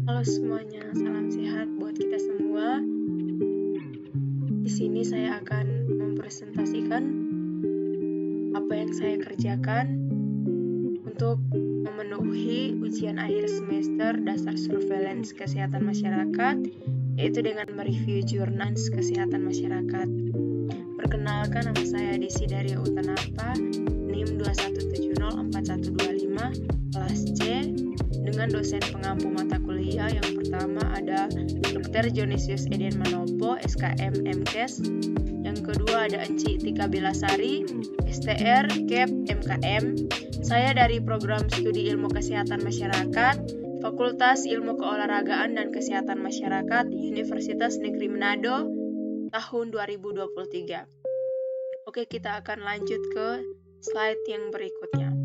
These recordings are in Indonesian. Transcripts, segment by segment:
Halo semuanya, salam sehat buat kita semua. Di sini saya akan mempresentasikan apa yang saya kerjakan untuk memenuhi ujian akhir semester dasar surveillance kesehatan masyarakat, yaitu dengan mereview jurnal kesehatan masyarakat. Perkenalkan, nama saya Desi Daria Utanapa, NIM 21704125, kelas C, dengan dosen pengampu mata kuliah. Yang pertama ada Dr. Jonisius Eden Manopo, SKM MKes. Yang kedua ada Enci Tika Bilasari, STR KEP MKM. Saya dari program studi ilmu kesehatan masyarakat, Fakultas Ilmu Keolahragaan dan Kesehatan Masyarakat, Universitas Negeri Manado, tahun 2023. Oke, kita akan lanjut ke slide yang berikutnya.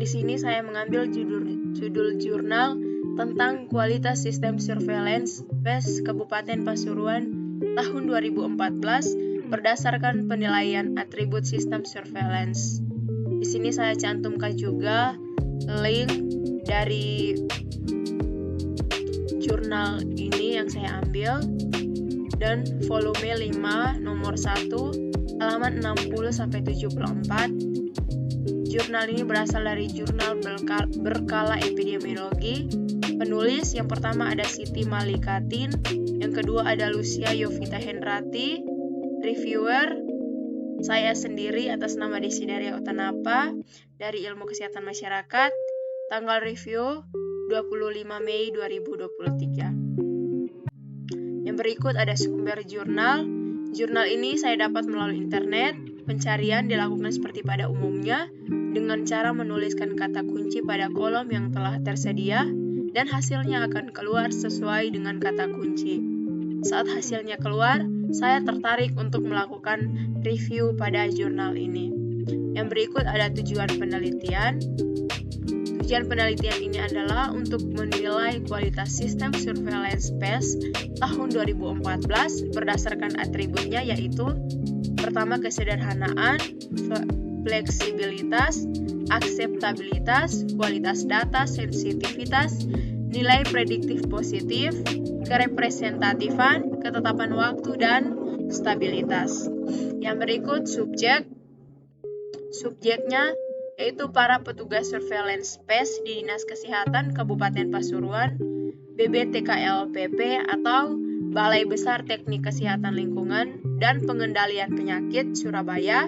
Di sini saya mengambil judul jurnal tentang kualitas sistem surveillance PES Kabupaten Pasuruan tahun 2014 berdasarkan penilaian atribut sistem surveillance. Di sini saya cantumkan juga link dari jurnal ini yang saya ambil, dan volume 5 nomor 1 halaman 60-74. Jurnal ini berasal dari jurnal berkala epidemiologi. Penulis yang pertama ada Siti Malikatin, yang kedua ada Lucia Yovita Hendrati. Reviewer saya sendiri atas nama Desi Daria Utanapa dari Ilmu Kesehatan Masyarakat. Tanggal review 25 Mei 2023. Yang berikut ada sumber jurnal. Jurnal ini saya dapat melalui internet. Pencarian dilakukan seperti pada umumnya dengan cara menuliskan kata kunci pada kolom yang telah tersedia, dan hasilnya akan keluar sesuai dengan kata kunci. Saat hasilnya keluar, saya tertarik untuk melakukan review pada jurnal ini. Yang berikut ada tujuan penelitian. Tujuan penelitian ini adalah untuk menilai kualitas sistem surveillance PES tahun 2014 berdasarkan atributnya, yaitu pertama, kesederhanaan, fleksibilitas, akseptabilitas, kualitas data, sensitivitas, nilai prediktif positif, kerepresentatifan, ketetapan waktu, dan stabilitas. Yang berikut subjeknya yaitu para petugas surveillance PES di Dinas Kesehatan Kabupaten Pasuruan, BBTKLPP atau Balai Besar Teknik Kesehatan Lingkungan dan Pengendalian Penyakit Surabaya,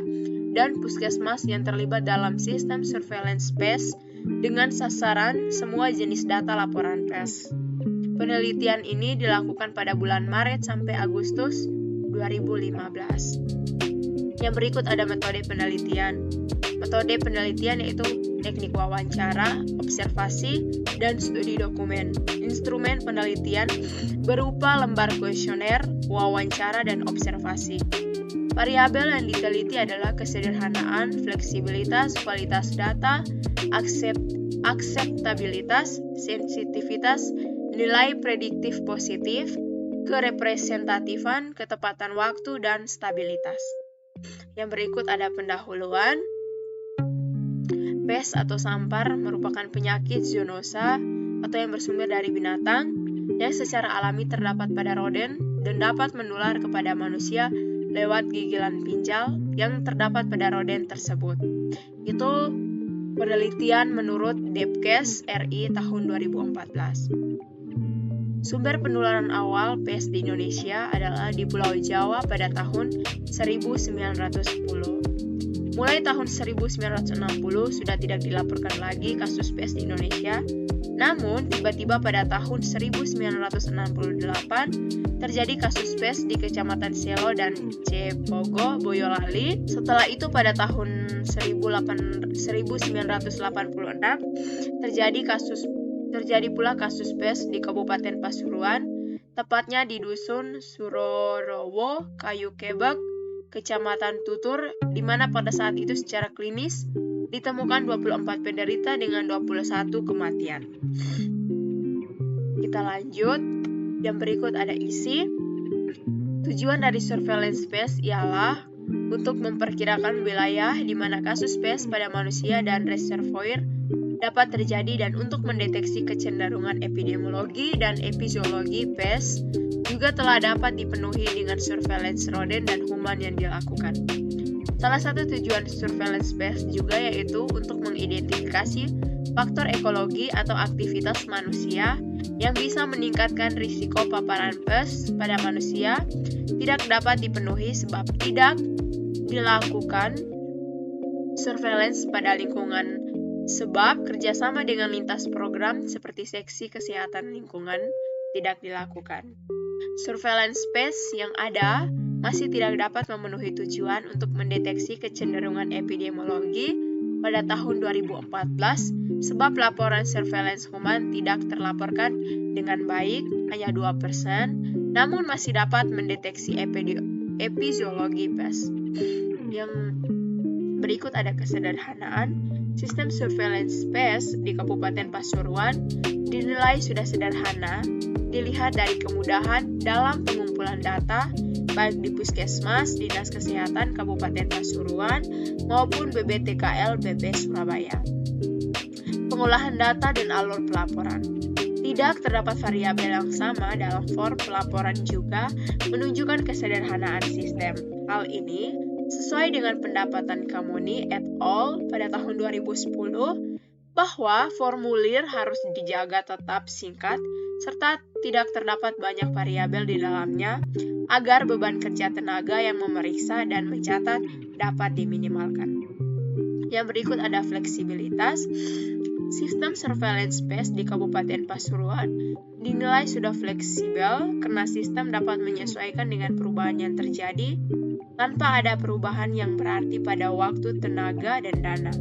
dan puskesmas yang terlibat dalam sistem surveillance PES dengan sasaran semua jenis data laporan PES. Penelitian ini dilakukan pada bulan Maret sampai Agustus 2015. Yang berikut ada metode penelitian. Metode penelitian yaitu teknik wawancara, observasi, dan studi dokumen. Instrumen penelitian berupa lembar kuesioner, wawancara, dan observasi. Variabel yang diteliti adalah kesederhanaan, fleksibilitas, kualitas data, akseptabilitas, sensitivitas, nilai prediktif positif, kerepresentatifan, ketepatan waktu, dan stabilitas. Yang berikut ada pendahuluan. PES atau sampar merupakan penyakit zoonosa atau yang bersumber dari binatang yang secara alami terdapat pada rodent dan dapat menular kepada manusia lewat gigilan pinjal yang terdapat pada rodent tersebut. Itu penelitian menurut Depkes RI tahun 2014. Sumber penularan awal PES di Indonesia adalah di Pulau Jawa pada tahun 1910. Mulai tahun 1960 sudah tidak dilaporkan lagi kasus PES di Indonesia. Namun, tiba-tiba pada tahun 1968 terjadi kasus PES di Kecamatan Selo dan Cepogo, Boyolali. Setelah itu pada tahun 1986 terjadi pula kasus PES di Kabupaten Pasuruan, tepatnya di Dusun Surorowo, Kayu Kebek, Kecamatan Tutur, di mana pada saat itu secara klinis ditemukan 24 penderita dengan 21 kematian. Kita lanjut. Yang berikut ada isi. Tujuan dari surveillance PES ialah untuk memperkirakan wilayah di mana kasus pes pada manusia dan reservoir dapat terjadi dan untuk mendeteksi kecenderungan epidemiologi dan epistemologi pes juga telah dapat dipenuhi dengan surveillance rodent dan human yang dilakukan. Salah satu tujuan surveillance pes juga yaitu untuk mengidentifikasi faktor ekologi atau aktivitas manusia yang bisa meningkatkan risiko paparan pes pada manusia tidak dapat dipenuhi sebab tidak dilakukan surveillance pada lingkungan. Sebab kerjasama dengan lintas program seperti seksi kesehatan lingkungan tidak dilakukan. Surveillance pes yang ada masih tidak dapat memenuhi tujuan untuk mendeteksi kecenderungan epidemiologi pada tahun 2014 sebab laporan surveillance human tidak terlaporkan dengan baik, hanya 2%, namun masih dapat mendeteksi epidemiologi pes. Yang berikut ada kesederhanaan. Sistem surveillance pes di Kabupaten Pasuruan dinilai sudah sederhana, dilihat dari kemudahan dalam pengumpulan data, baik di Puskesmas, Dinas Kesehatan Kabupaten Pasuruan, maupun BBTKL BP Surabaya. Pengolahan data dan alur pelaporan. Tidak terdapat variabel yang sama dalam form pelaporan juga menunjukkan kesederhanaan sistem. Hal ini sesuai dengan pendapatan Kamoni et al. Pada tahun 2010 bahwa formulir harus dijaga tetap singkat serta tidak terdapat banyak variabel di dalamnya agar beban kerja tenaga yang memeriksa dan mencatat dapat diminimalkan. Yang berikut ada fleksibilitas. Sistem surveillance pes di Kabupaten Pasuruan dinilai sudah fleksibel karena sistem dapat menyesuaikan dengan perubahan yang terjadi tanpa ada perubahan yang berarti pada waktu, tenaga, dan dana.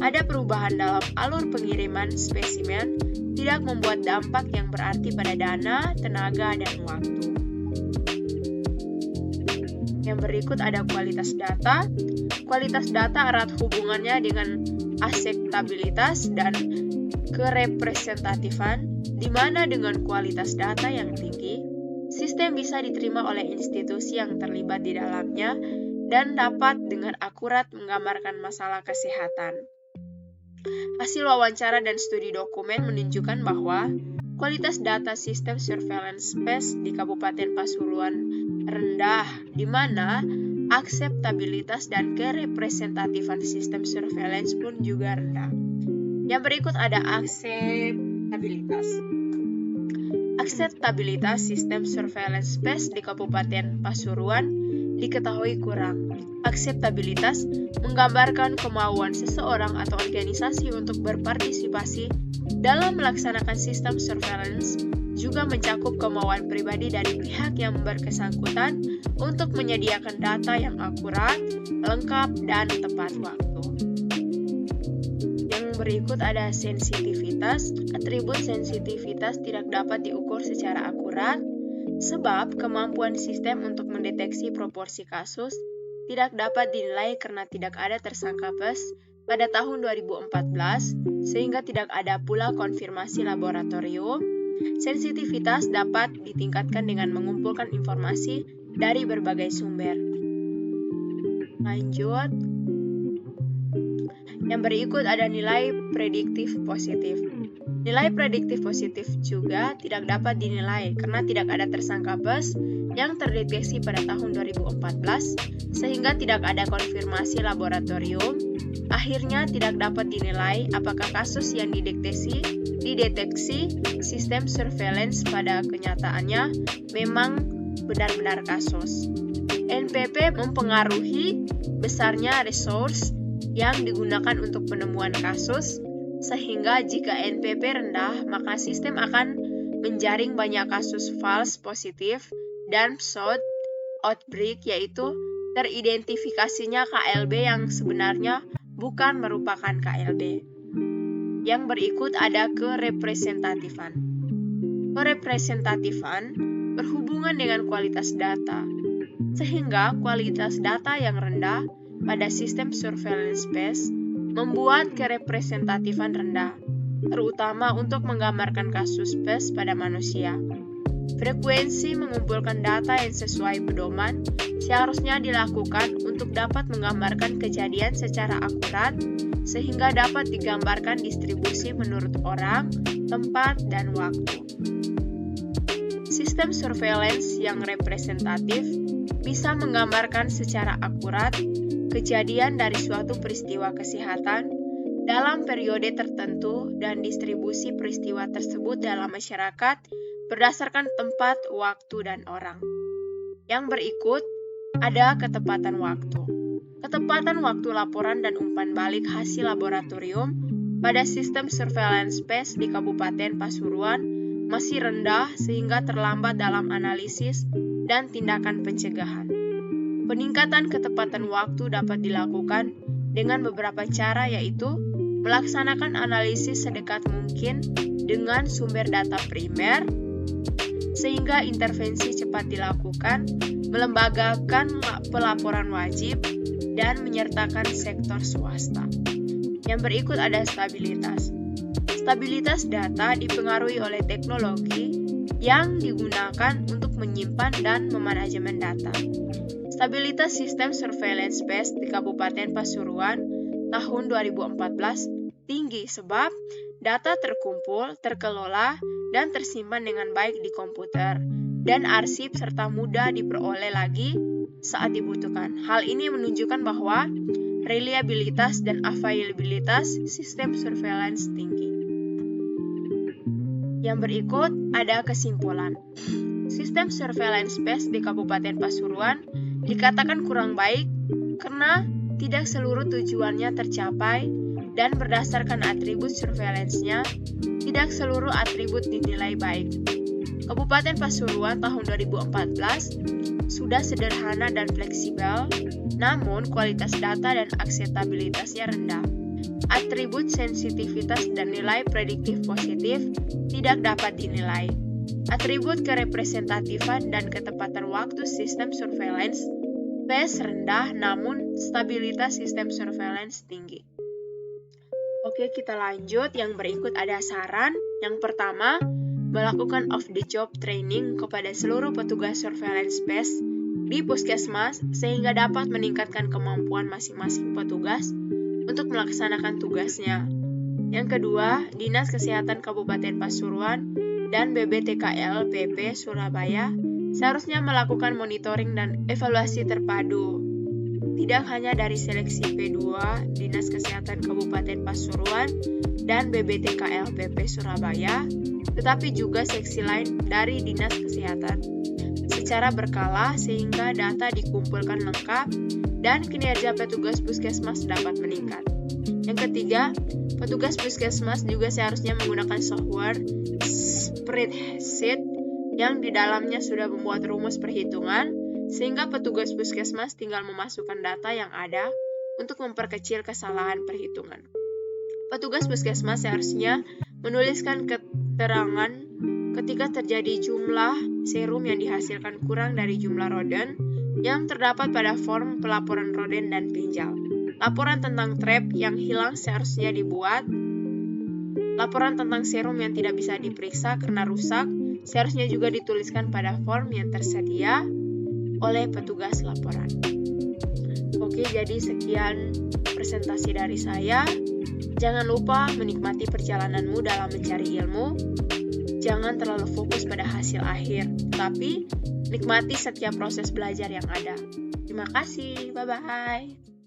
Ada perubahan dalam alur pengiriman spesimen, tidak membuat dampak yang berarti pada dana, tenaga, dan waktu. Yang berikut ada kualitas data. Kualitas data erat hubungannya dengan akseptabilitas dan kerepresentatifan, di mana dengan kualitas data yang tinggi, sistem bisa diterima oleh institusi yang terlibat di dalamnya dan dapat dengan akurat menggambarkan masalah kesehatan. Hasil wawancara dan studi dokumen menunjukkan bahwa kualitas data sistem surveillance pes di Kabupaten Pasuruan rendah, di mana akseptabilitas dan kerepresentatifan sistem surveillance pun juga rendah. Yang berikut ada akseptabilitas. Akseptabilitas sistem surveillance pes di Kabupaten Pasuruan diketahui kurang. Akseptabilitas menggambarkan kemauan seseorang atau organisasi untuk berpartisipasi dalam melaksanakan sistem surveillance, juga mencakup kemauan pribadi dari pihak yang bersangkutan untuk menyediakan data yang akurat, lengkap, dan tepat waktu. Yang berikut ada sensitivitas. Atribut sensitivitas tidak dapat diukur secara akurat, sebab kemampuan sistem untuk mendeteksi proporsi kasus tidak dapat dinilai karena tidak ada tersangka pes pada tahun 2014, sehingga tidak ada pula konfirmasi laboratorium. Sensitivitas dapat ditingkatkan dengan mengumpulkan informasi dari berbagai sumber. Lanjut. Yang berikut ada nilai prediktif positif. Nilai prediktif positif juga tidak dapat dinilai karena tidak ada tersangka pes yang terdeteksi pada tahun 2014, sehingga tidak ada konfirmasi laboratorium. Akhirnya tidak dapat dinilai apakah kasus yang dideteksi sistem surveillance pada kenyataannya memang benar-benar kasus. NPP mempengaruhi besarnya resource yang digunakan untuk penemuan kasus, sehingga jika NPP rendah, maka sistem akan menjaring banyak kasus false positif dan pseudo outbreak, yaitu teridentifikasinya KLB yang sebenarnya bukan merupakan KLB. Yang berikut ada kerepresentatifan. Kerepresentatifan berhubungan dengan kualitas data, sehingga kualitas data yang rendah pada sistem surveillance pes membuat kerepresentatifan rendah, terutama untuk menggambarkan kasus pes pada manusia. Frekuensi mengumpulkan data yang sesuai pedoman seharusnya dilakukan untuk dapat menggambarkan kejadian secara akurat, sehingga dapat digambarkan distribusi menurut orang, tempat, dan waktu. Sistem surveillance yang representatif bisa menggambarkan secara akurat kejadian dari suatu peristiwa kesehatan dalam periode tertentu dan distribusi peristiwa tersebut dalam masyarakat berdasarkan tempat, waktu, dan orang. Yang berikut ada ketepatan waktu. Ketepatan waktu laporan dan umpan balik hasil laboratorium pada sistem surveillance space di Kabupaten Pasuruan masih rendah sehingga terlambat dalam analisis dan tindakan pencegahan. Peningkatan ketepatan waktu dapat dilakukan dengan beberapa cara, yaitu melaksanakan analisis sedekat mungkin dengan sumber data primer, sehingga intervensi cepat dilakukan, melembagakan pelaporan wajib, dan menyertakan sektor swasta. Yang berikut ada stabilitas. Stabilitas data dipengaruhi oleh teknologi yang digunakan untuk menyimpan dan memanajemen data. Stabilitas sistem surveillance space di Kabupaten Pasuruan tahun 2014 tinggi sebab data terkumpul, terkelola, dan tersimpan dengan baik di komputer dan arsip serta mudah diperoleh lagi saat dibutuhkan. Hal ini menunjukkan bahwa reliabilitas dan availabilitas sistem surveillance tinggi. Yang berikut ada kesimpulan. Sistem surveillance space di Kabupaten Pasuruan dikatakan kurang baik karena tidak seluruh tujuannya tercapai dan berdasarkan atribut surveillance-nya, tidak seluruh atribut dinilai baik. Kabupaten Pasuruan tahun 2014 sudah sederhana dan fleksibel, namun kualitas data dan akseptabilitasnya rendah. Atribut sensitivitas dan nilai prediktif positif tidak dapat dinilai. Atribut kerepresentatifan dan ketepatan waktu sistem surveillance space rendah, namun stabilitas sistem surveillance tinggi. Oke, kita lanjut. Yang berikut ada saran. Yang pertama, melakukan off-the-job training kepada seluruh petugas surveillance space di puskesmas sehingga dapat meningkatkan kemampuan masing-masing petugas untuk melaksanakan tugasnya. Yang kedua, Dinas Kesehatan Kabupaten Pasuruan dan BBTKL PP Surabaya seharusnya melakukan monitoring dan evaluasi terpadu. Tidak hanya dari seleksi P2 Dinas Kesehatan Kabupaten Pasuruan dan BBTKL PP Surabaya, tetapi juga seksi lain dari Dinas Kesehatan secara berkala sehingga data dikumpulkan lengkap dan kinerja petugas puskesmas dapat meningkat. Yang ketiga, petugas puskesmas juga seharusnya menggunakan software spreadsheet yang di dalamnya sudah membuat rumus perhitungan, sehingga petugas puskesmas tinggal memasukkan data yang ada untuk memperkecil kesalahan perhitungan. Petugas puskesmas seharusnya menuliskan keterangan ketika terjadi jumlah serum yang dihasilkan kurang dari jumlah roden yang terdapat pada form pelaporan roden dan pinjal. Laporan tentang trap yang hilang seharusnya dibuat. Laporan tentang serum yang tidak bisa diperiksa karena rusak seharusnya juga dituliskan pada form yang tersedia oleh petugas laporan. Oke, jadi sekian presentasi dari saya. Jangan lupa menikmati perjalananmu dalam mencari ilmu. Jangan terlalu fokus pada hasil akhir, tapi nikmati setiap proses belajar yang ada. Terima kasih, bye-bye.